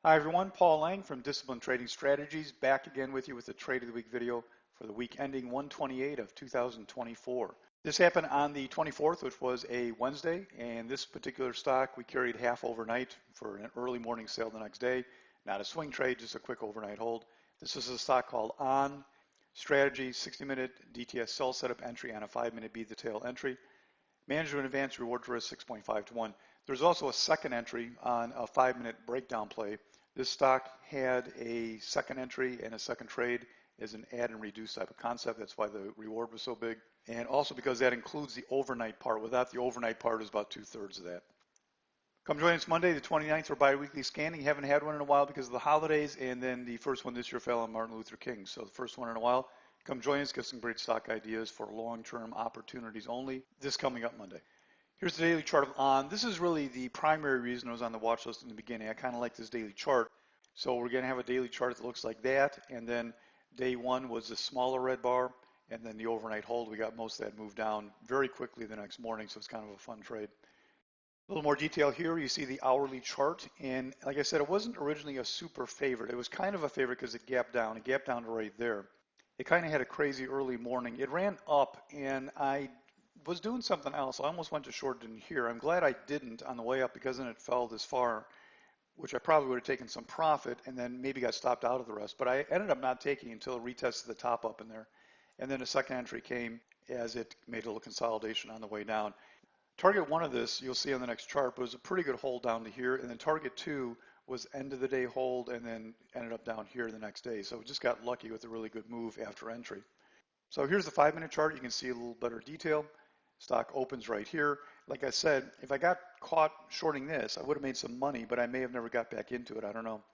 Hi everyone, Paul Lange from Disciplined Trading Strategies, back again with you with the Trade of the Week video for the week ending 1/28 of 2024. This happened on the 24th, which was a Wednesday, and this particular stock we carried half overnight for an early morning sale the next day. Not a swing trade, just a quick overnight hold. This is a stock called On Strategy, 60-minute DTS sell setup entry on a 5-minute beat the tail entry. Management advance reward to risk 6.5 to 1. There's also a second entry on a 5-minute breakdown play. This stock had a second entry and a second trade as an add and reduce type of concept. That's why the reward was so big. And also because that includes the overnight part. Without the overnight part is about 2/3 of that. Come join us Monday, the 29th, for bi-weekly scanning. Haven't had one in a while because of the holidays, and then the first one this year fell on Martin Luther King. So the first one in a while. Come join us, get some great stock ideas for long-term opportunities only. This coming up Monday. Here's the daily chart of On. This is really the primary reason I was on the watch list in the beginning. I kind of like this daily chart. So we're going to have a daily chart that looks like that. And then day one was the smaller red bar. And then the overnight hold, we got most of that moved down very quickly the next morning. So it's kind of a fun trade. A little more detail here. You see the hourly chart. And like I said, it wasn't originally a super favorite. It was kind of a favorite because it gapped down. It gapped down to right there. It kind of had a crazy early morning. It ran up, and I was doing something else. I almost went to short in here. I'm glad I didn't on the way up because then it fell this far, which I probably would have taken some profit and then maybe got stopped out of the rest. But I ended up not taking until it retested the top up in there. And then a second entry came as it made a little consolidation on the way down. Target one of this, you'll see on the next chart, but it was a pretty good hold down to here. And then target two was end of the day hold and then ended up down here the next day. So we just got lucky with a really good move after entry. So here's the 5-minute chart. You can see a little better detail. Stock opens right here. Like I said, if I got caught shorting this, I would have made some money, but I may have never got back into it. I don't know.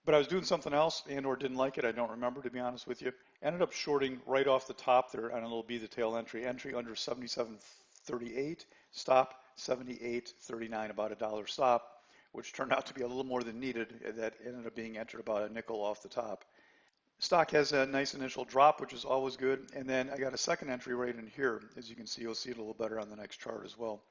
But I was doing something else and or didn't like it. I don't remember, to be honest with you. Ended up shorting right off the top there on a little be the tail entry. Entry under 77.38. Stop 78.39, about $1 stop, which turned out to be a little more than needed. That ended up being entered about a nickel off the top. Stock has a nice initial drop, which is always good. And then I got a second entry right in here. As you can see, you'll see it a little better on the next chart as well.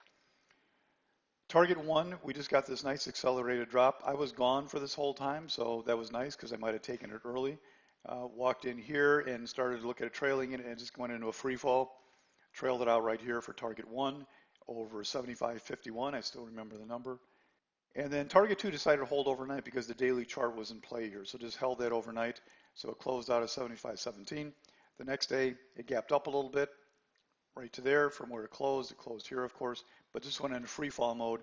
Target one, we just got this nice accelerated drop. I was gone for this whole time, so that was nice because I might have taken it early. Walked in here and started to look at it trailing it, and it just went into a free fall. Trailed it out right here for target one over 75.51. I still remember the number. And then target two decided to hold overnight because the daily chart was in play here. So just held that overnight. So it closed out at 75.17. The next day, it gapped up a little bit right to there from where it closed. It closed here, of course, but just went into free fall mode.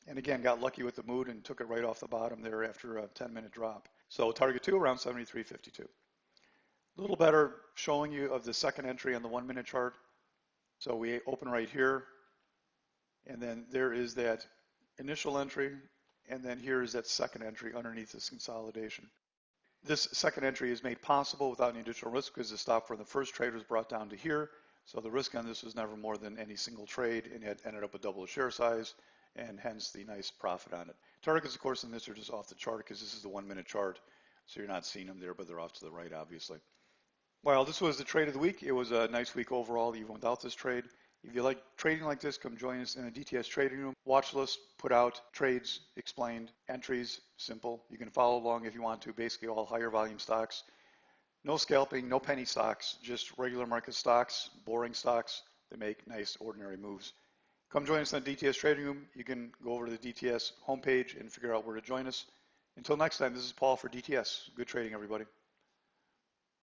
And again, got lucky with the mood and took it right off the bottom there after a 10-minute drop. So target two around 73.52. A little better showing you of the second entry on the 1-minute chart. So we open right here. And then there is that initial entry, and then here is that second entry underneath this consolidation. This second entry is made possible without any additional risk because the stop for the first trade was brought down to here. So the risk on this was never more than any single trade, and it ended up with double the share size, and hence the nice profit on it. Targets, of course, in this are just off the chart because this is the 1-minute chart, so you're not seeing them there, but they're off to the right, obviously. Well, this was the trade of the week. It was a nice week overall, even without this trade. If you like trading like this, come join us in the DTS Trading Room. Watch list, put out trades, explained, entries, simple. You can follow along if you want to. Basically all higher volume stocks. No scalping, no penny stocks, just regular market stocks, boring stocks that make nice ordinary moves. Come join us in the DTS Trading Room. You can go over to the DTS homepage and figure out where to join us. Until next time, this is Paul for DTS. Good trading, everybody.